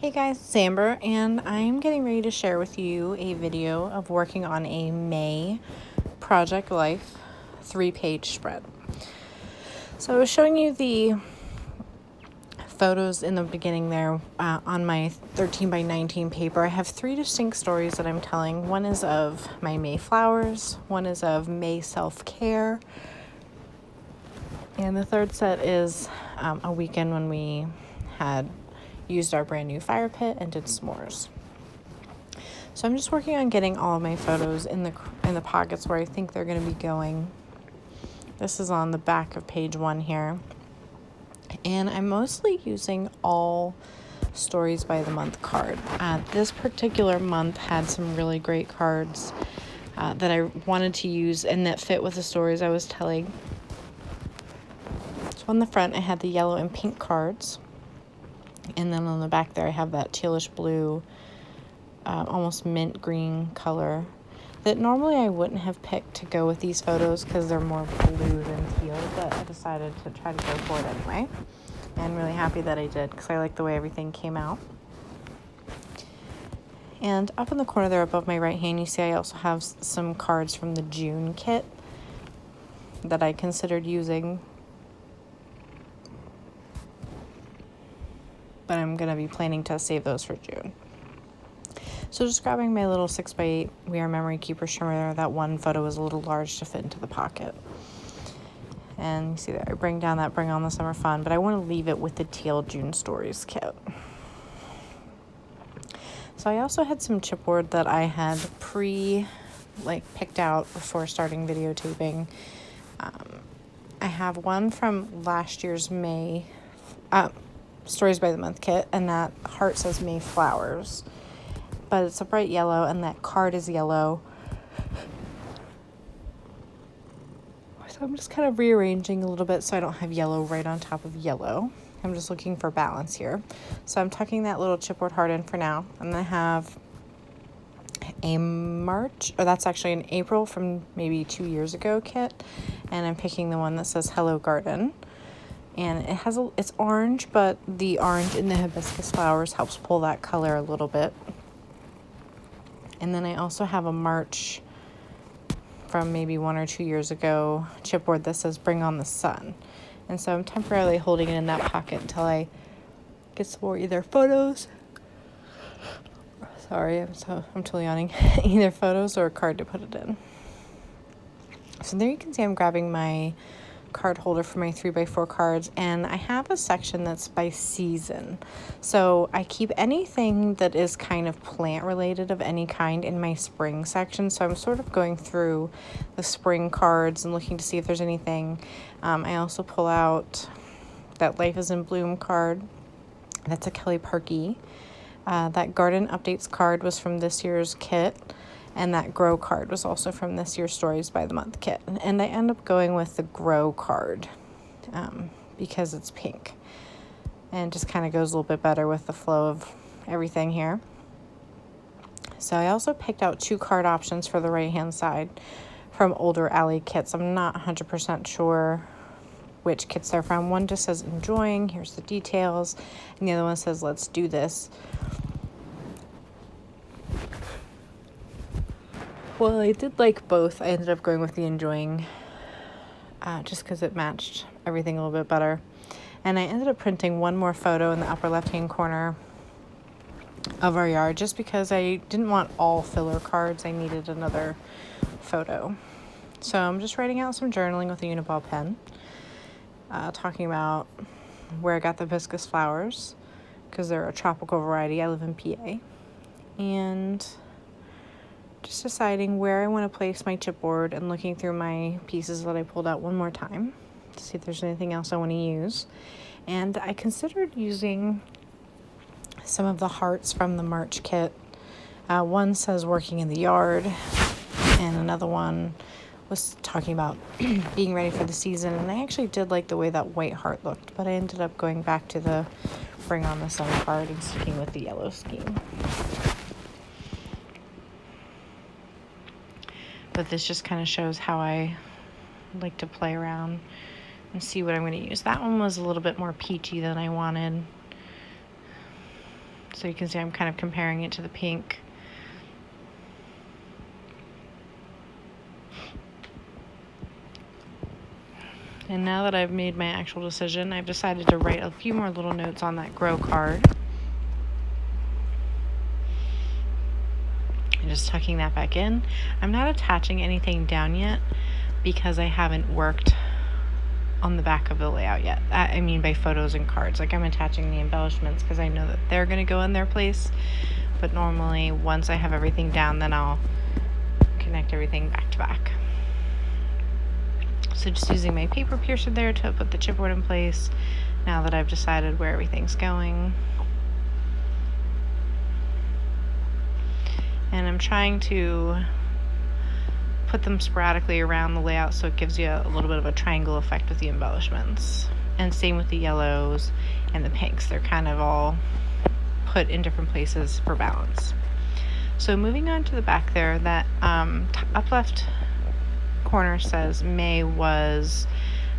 Hey guys, it's Amber, and I'm getting ready to share with you a video of working on a May Project Life 3-page spread. So I was showing you the photos in the beginning there on my 13 by 19 paper. I have 3 distinct stories that I'm telling. One is of my May flowers, one is of May self-care, and the third set is a weekend when we had used our brand new fire pit and did s'mores. So I'm just working on getting all of my photos in the pockets where I think they're going to be going. This is on the back of page 1 here. And I'm mostly using all stories by the month card. This particular month had some really great cards that I wanted to use and that fit with the stories I was telling. So on the front I had the yellow and pink cards. And then on the back there I have that tealish blue, almost mint green color that normally I wouldn't have picked to go with these photos because they're more blue than teal, but I decided to try to go for it anyway. And I'm really happy that I did because I like the way everything came out. And up in the corner there above my right hand, you see I also have some cards from the June kit that I considered using, but I'm going to be planning to save those for June. So just grabbing my little 6x8 We Are Memory Keeper trimmer. That one photo was a little large to fit into the pocket. And you see there, I bring down that Bring On the Summer Fun, but I want to leave it with the teal June Stories kit. So I also had some chipboard that I had picked out before starting videotaping. I have one from last year's May Stories by the Month kit, and that heart says May Flowers. But it's a bright yellow, and that card is yellow. So I'm just kind of rearranging a little bit so I don't have yellow right on top of yellow. I'm just looking for balance here. So I'm tucking that little chipboard heart in for now. And then I have that's actually an April from maybe 2 years ago kit. And I'm picking the one that says Hello Garden. And it's orange, but the orange in the hibiscus flowers helps pull that color a little bit. And then I also have a March from maybe 1 or 2 years ago chipboard that says Bring On the Sun. And so I'm temporarily holding it in that pocket until I get some more either photos. Sorry, I'm totally yawning. Either photos or a card to put it in. So there you can see I'm grabbing my card holder for my 3x4 cards, and I have a section that's by season. So I keep anything that is kind of plant related of any kind in my spring section. So I'm sort of going through the spring cards and looking to see if there's anything. I also pull out that Life is in Bloom card. That's a Kelly Parkey. That Garden Updates card was from this year's kit. And that Grow card was also from this year's Stories by the Month kit. And I end up going with the Grow card because it's pink. And just kind of goes a little bit better with the flow of everything here. So I also picked out 2 card options for the right-hand side from older Alley kits. I'm not 100% sure which kits they're from. One just says Enjoying, here's the details. And the other one says Let's Do This. Well, I did like both. I ended up going with the Enjoying just because it matched everything a little bit better. And I ended up printing one more photo in the upper left-hand corner of our yard just because I didn't want all filler cards. I needed another photo. So I'm just writing out some journaling with a Uniball pen, talking about where I got the hibiscus flowers because they're a tropical variety. I live in PA. And just deciding where I want to place my chipboard and looking through my pieces that I pulled out one more time to see if there's anything else I want to use. And I considered using some of the hearts from the March kit. One says Working in the Yard, and another one was talking about being ready for the season. And I actually did like the way that white heart looked, but I ended up going back to the Bring On the Sun card and sticking with the yellow scheme. But this just kind of shows how I like to play around and see what I'm going to use. That one was a little bit more peachy than I wanted. So you can see I'm kind of comparing it to the pink. And now that I've made my actual decision, I've decided to write a few more little notes on that grow card. And just tucking that back in. I'm not attaching anything down yet because I haven't worked on the back of the layout yet. I mean by photos and cards. Like, I'm attaching the embellishments because I know that they're going to go in their place. But normally, once I have everything down, then I'll connect everything back to back. So just using my paper piercer there to put the chipboard in place now that I've decided where everything's going. And I'm trying to put them sporadically around the layout so it gives you a little bit of a triangle effect with the embellishments. And same with the yellows and the pinks. They're kind of all put in different places for balance. So moving on to the back there, that up left corner says May was,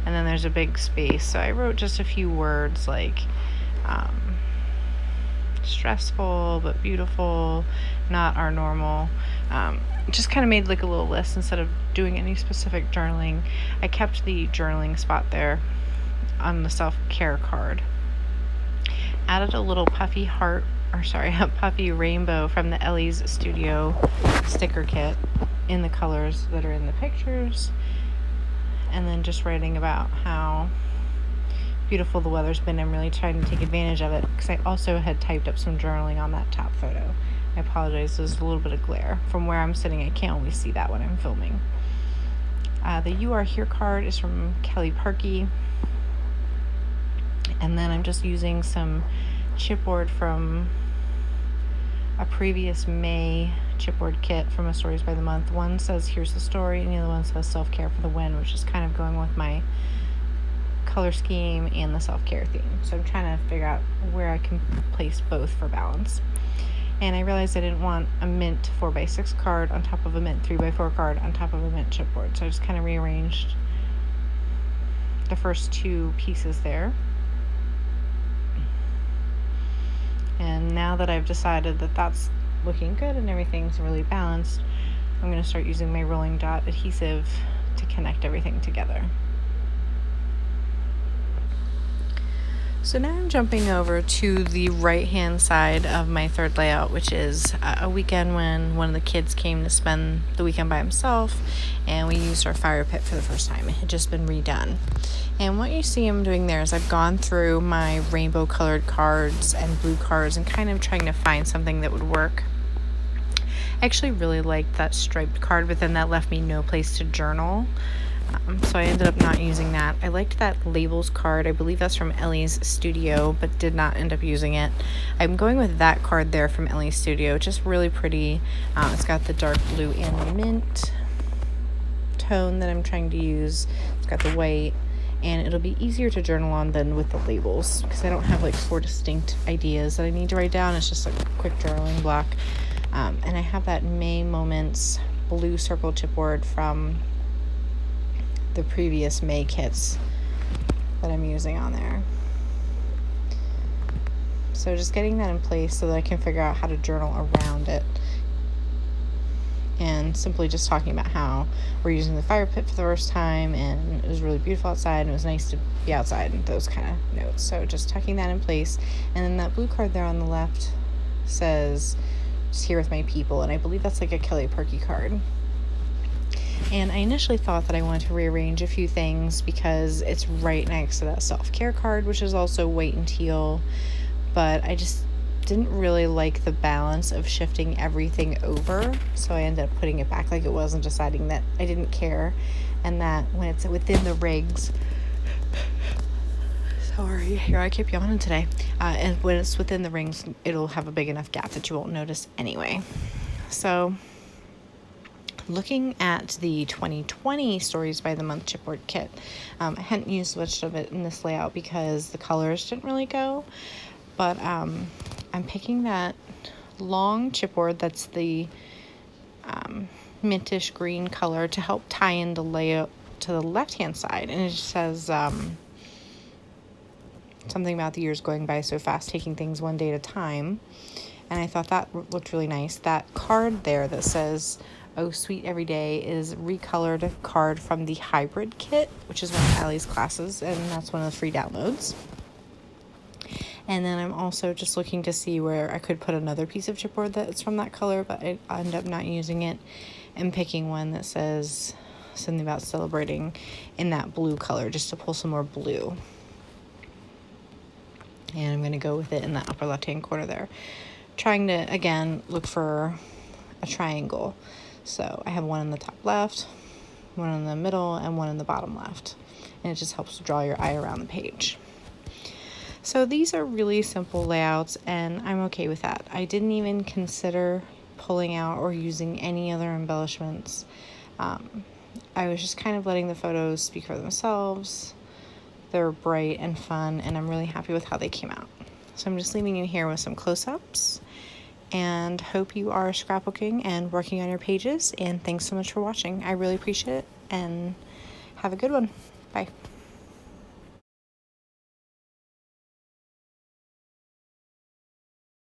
and then there's a big space. So I wrote just a few words like stressful but beautiful, not our normal. Just kind of made like a little list instead of doing any specific journaling. I kept the journaling spot there on the self-care card. Added a little puffy heart, a puffy rainbow from the Ellie's Studio sticker kit in the colors that are in the pictures, and then just writing about how beautiful the weather's been. I'm really trying to take advantage of it because I also had typed up some journaling on that top photo. I apologize, there's a little bit of glare. From where I'm sitting, I can't always see that when I'm filming. The You Are Here card is from Kelly Parkey. And then I'm just using some chipboard from a previous May chipboard kit from a Stories by the Month. One says Here's the Story, and the other one says Self-Care for the Win, which is kind of going with my color scheme and the self-care theme. So I'm trying to figure out where I can place both for balance. And I realized I didn't want a mint 4x6 card on top of a mint 3x4 card on top of a mint chipboard. So I just kind of rearranged the first two pieces there. And now that I've decided that that's looking good and everything's really balanced, I'm going to start using my rolling dot adhesive to connect everything together. So now I'm jumping over to the right hand side of my third layout, which is a weekend when one of the kids came to spend the weekend by himself, and we used our fire pit for the first time. It had just been redone. And what you see I'm doing there is I've gone through my rainbow colored cards and blue cards and kind of trying to find something that would work. I actually really liked that striped card, but then that left me no place to journal. So I ended up not using that. I liked that labels card. I believe that's from Ellie's Studio, but did not end up using it. I'm going with that card there from Ellie's Studio. Just really pretty. It's got the dark blue and the mint tone that I'm trying to use. It's got the white, and it'll be easier to journal on than with the labels because I don't have like 4 distinct ideas that I need to write down. It's just a quick journaling block. And I have that May Moments blue circle chipboard from the previous May kits that I'm using on there. So just getting that in place so that I can figure out how to journal around it. And simply just talking about how we're using the fire pit for the first time and it was really beautiful outside and it was nice to be outside and those kind of notes. So just tucking that in place. And then that blue card there on the left says just here with my people, and I believe that's like a Kelly Parkey card. And I initially thought that I wanted to rearrange a few things because it's right next to that self-care card, which is also white and teal, but I just didn't really like the balance of shifting everything over, so I ended up putting it back like it was and deciding that I didn't care, and that when it's within the rigs, sorry, here I keep yawning today, and when it's within the rings, it'll have a big enough gap that you won't notice anyway. So looking at the 2020 Stories by the Month chipboard kit, I hadn't used much of it in this layout because the colors didn't really go, but I'm picking that long chipboard that's the mintish green color to help tie in the layout to the left hand side, and it just says something about the years going by so fast, taking things one day at a time. And I thought that looked really nice. That card there that says, "Oh, sweet every day," is recolored card from the hybrid kit, which is one of Allie's classes, and that's one of the free downloads. And then I'm also just looking to see where I could put another piece of chipboard that's from that color, but I end up not using it and picking one that says something about celebrating in that blue color, just to pull some more blue. And I'm going to go with it in the upper left-hand corner there. Trying to, again, look for a triangle. So I have one in the top left, one in the middle, and one in the bottom left. And it just helps draw your eye around the page. So these are really simple layouts, and I'm okay with that. I didn't even consider pulling out or using any other embellishments. I was just kind of letting the photos speak for themselves. They're bright and fun, and I'm really happy with how they came out. So I'm just leaving you here with some close-ups, and hope you are scrapbooking and working on your pages. And thanks so much for watching. I really appreciate it, and have a good one. Bye.